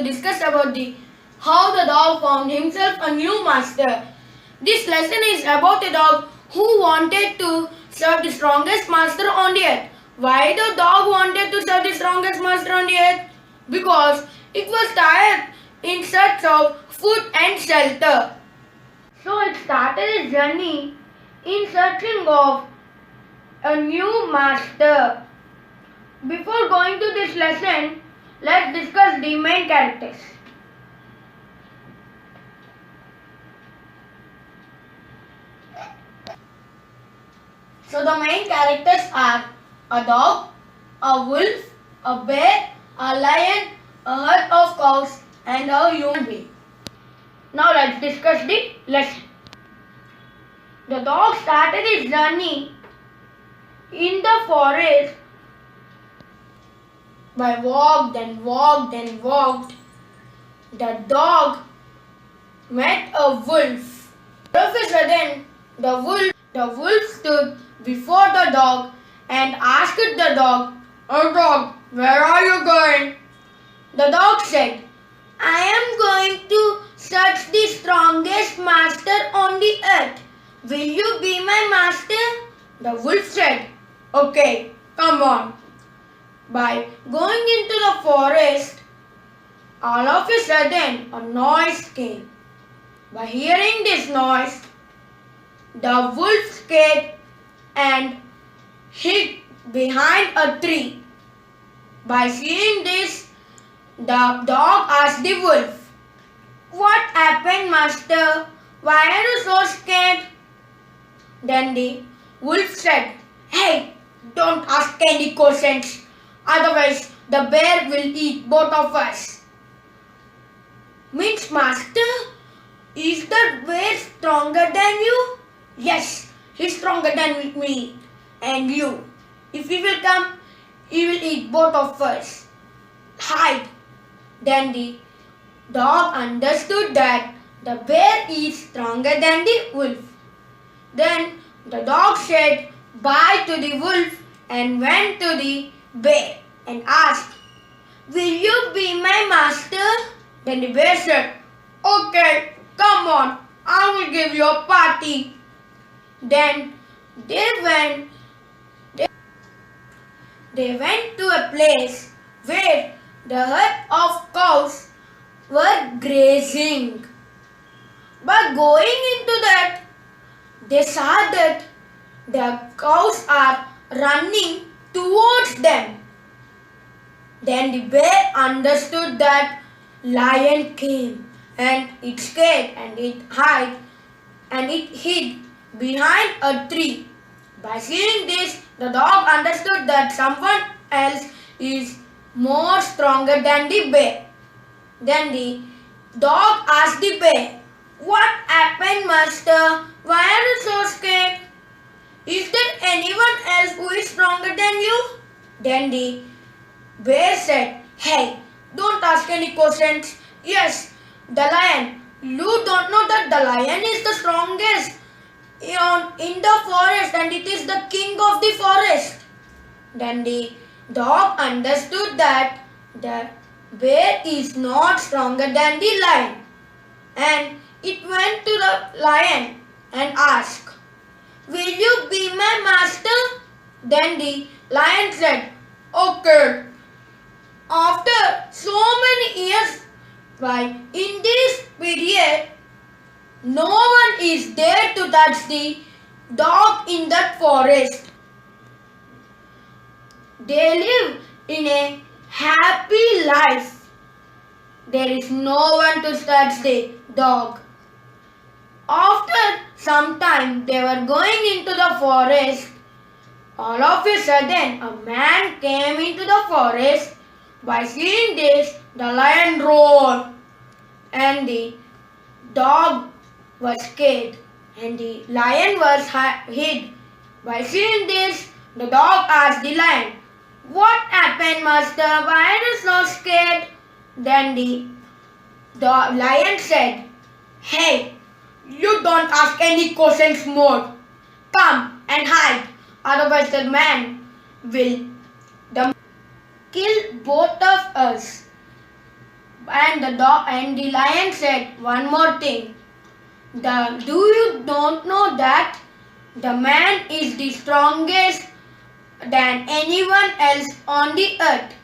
to discuss about the how the dog found himself a new master. This lesson is about a dog who wanted to serve the strongest master on the earth. Why the dog wanted to serve the strongest master on the earth? Because it was tired in search of food and shelter. So it started its journey in searching of a new master. Before going to this lesson, let's discuss the main characters. So the main characters are a dog, a wolf, a bear, a lion, a herd of cows and a human being. Now let's discuss the lesson. The dog started his journey in the forest by walked and walked and walked. The dog met a wolf. All of a sudden, the wolf stood before the dog and asked the dog, "Oh dog, where are you going?" The dog said, "I am going to search the strongest master on the earth. Will you be my master?" The wolf said, "Okay, come on." By going into the forest, all of a sudden a noise came. By hearing this noise, the wolf scared and hid behind a tree. By seeing this, the dog asked the wolf, "What happened, master? Why are you so scared?" Then the wolf said, "Hey, don't ask any questions. Otherwise, the bear will eat both of us." "Means, master, is the bear stronger than you?" "Yes, he's stronger than me and you. If he will come, he will eat both of us. Hide." Then the dog understood that the bear is stronger than the wolf. Then the dog said bye to the wolf and went to the bear and asked, "Will you be my master?" Then the bear said, "Okay, come on, I will give you a party." Then they went to a place where the herd of cows were grazing. By going into that, they saw that the cows are running towards them. Then the bear understood that lion came and it scared and it hid behind a tree. By seeing this, the dog understood that someone else is more stronger than the bear. Then the dog asked the bear, "What happened, master? Why are you so scared? Is there anyone else who is stronger than you?" Then the bear said, "Hey, don't ask any questions. Yes, the lion. You don't know that the lion is the strongest in the forest and it is the king of the forest." Then the dog understood that the bear is not stronger than the lion, and it went to the lion and asked, "Will you be my master?" Then the lion said, "Okay." After so many years, in this period, no one is there to touch the dog in that forest. They live in a happy life. There is no one to touch the dog. After some time, they were going into the forest. All of a sudden, a man came into the forest. By seeing this, the lion roared and the dog was scared and the lion was hid. By seeing this, the dog asked the lion, "What happened, master? Why are you so scared?" Then the lion said, "Hey, you don't ask any questions more. Come and hide. Otherwise the man will kill both of us." And the lion said one more thing. Do you don't know that the man is the strongest than anyone else on the earth?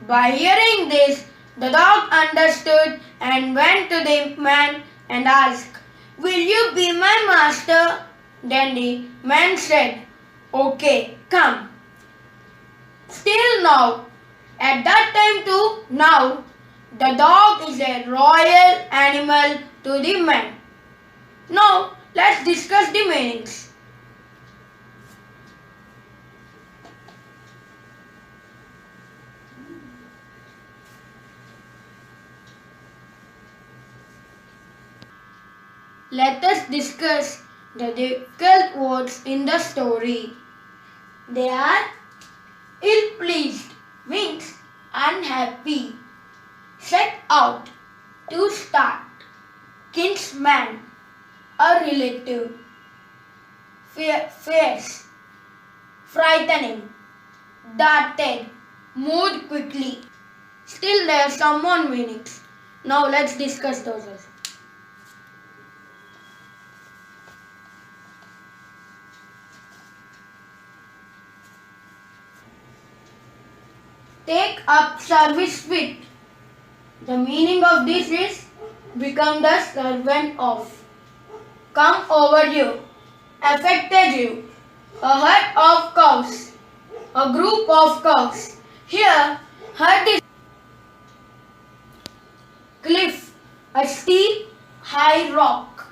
By hearing this, the dog understood and went to the man and asked, "Will you be my master?" Then the man said, "Okay, come." Still now, at that time too, now, the dog is a royal animal to the man. Now, let's discuss the meanings. Let us discuss the difficult words in the story. They are ill-pleased, means unhappy. Set out, to start. Kinsman, a relative. Fierce, frightening. Darted, moved quickly. Still there are some more meanings. Now let's discuss those also. Take up service with. The meaning of this is become the servant of. Come over you. Affected you. A herd of cows. A group of cows. Here, herd is cliff. A steep, high rock.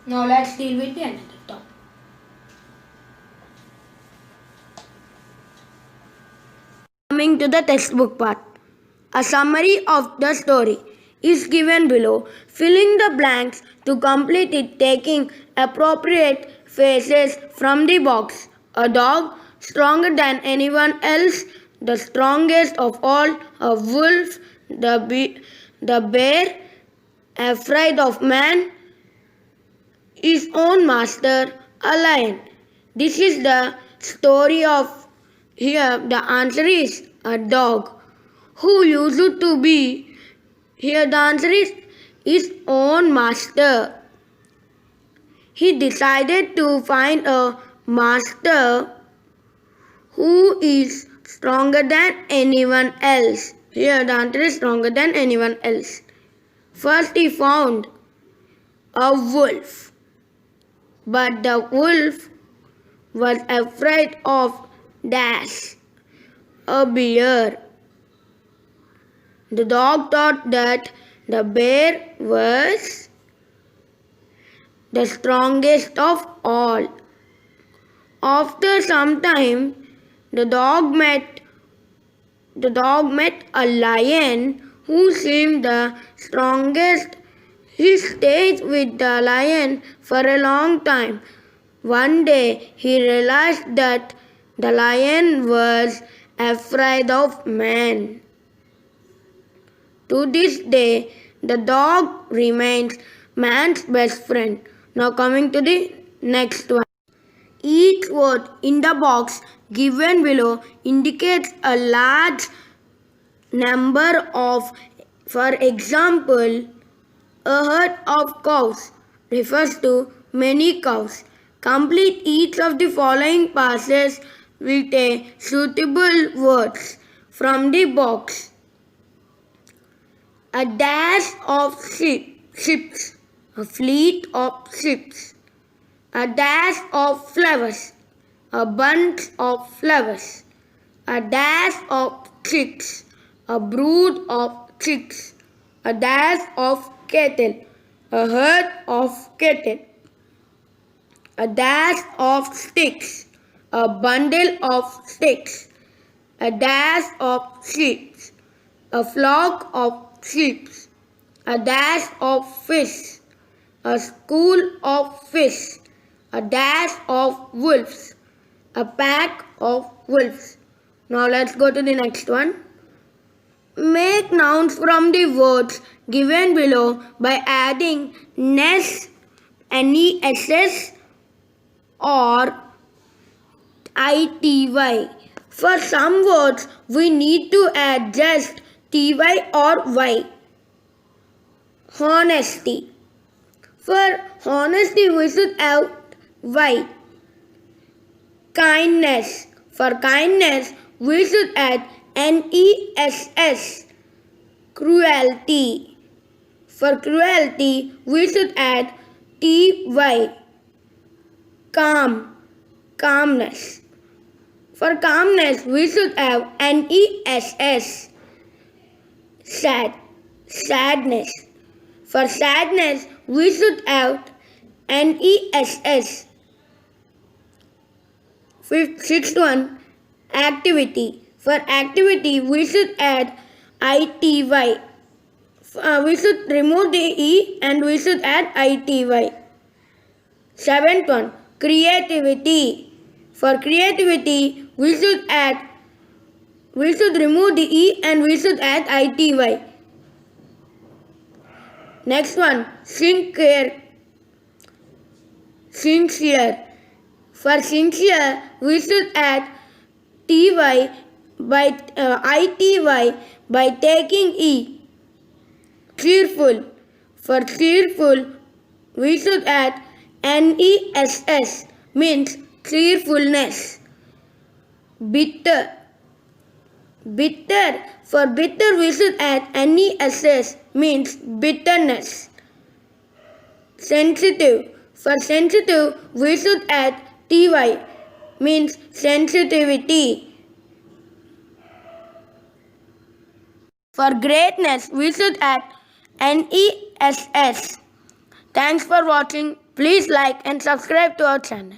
Now let's deal with the another topic. Coming to the textbook part. A summary of the story is given below. Filling the blanks to complete it, taking appropriate phrases from the box. A dog, stronger than anyone else, the strongest of all, a wolf, the bear, afraid of man, his own master, a lion. This is the story of. Here the answer is a dog. Who used to be? Here the answer is his own master. He decided to find a master who is stronger than anyone else. Here the answer is stronger than anyone else. First he found a wolf, but the wolf was afraid of dash, a bear. The dog thought that the bear was the strongest of all. After some time, the dog met a lion who seemed the strongest. He stayed with the lion for a long time. One day he realized that the lion was afraid of man. To this day, the dog remains man's best friend. Now coming to the next one. Each word in the box given below indicates a large number of. For example, a herd of cows refers to many cows. Complete each of the following passages with a suitable words from the box. A dash of ships, a fleet of ships, a dash of flowers, a bunch of flowers, a dash of chicks, a brood of chicks, a dash of cattle, a herd of cattle, a dash of sticks, a bundle of sticks, a dash of sheep, a flock of sheep, a dash of fish, a school of fish, a dash of wolves, a pack of wolves. Now let's go to the next one. Make nouns from the words given below by adding ness, ness or ity. For some words we need to add just ty or y. Honesty. For honesty, we should add Y. Kindness. For kindness, we should add NESS. Cruelty. For cruelty, we should add TY. Calm. Calmness. For calmness, we should have NESS. Sad. Sadness. For sadness, we should have NESS. Sixth one, activity. For activity, we should add ITY. We should remove the E and we should add ITY. Seventh one, creativity. For creativity, we should remove the E and we should add ITY. Next one, sincere. Sincere. For sincere, we should add TY by ITY by taking E. Cheerful. For cheerful, we should add NESS, means cheerfulness. Bitter. Bitter. For bitter, we should add NESS, means bitterness. Sensitive. For sensitive, we should add TY, means sensitivity. For greatness, we should add NESS. Thanks for watching. Please like and subscribe to our channel.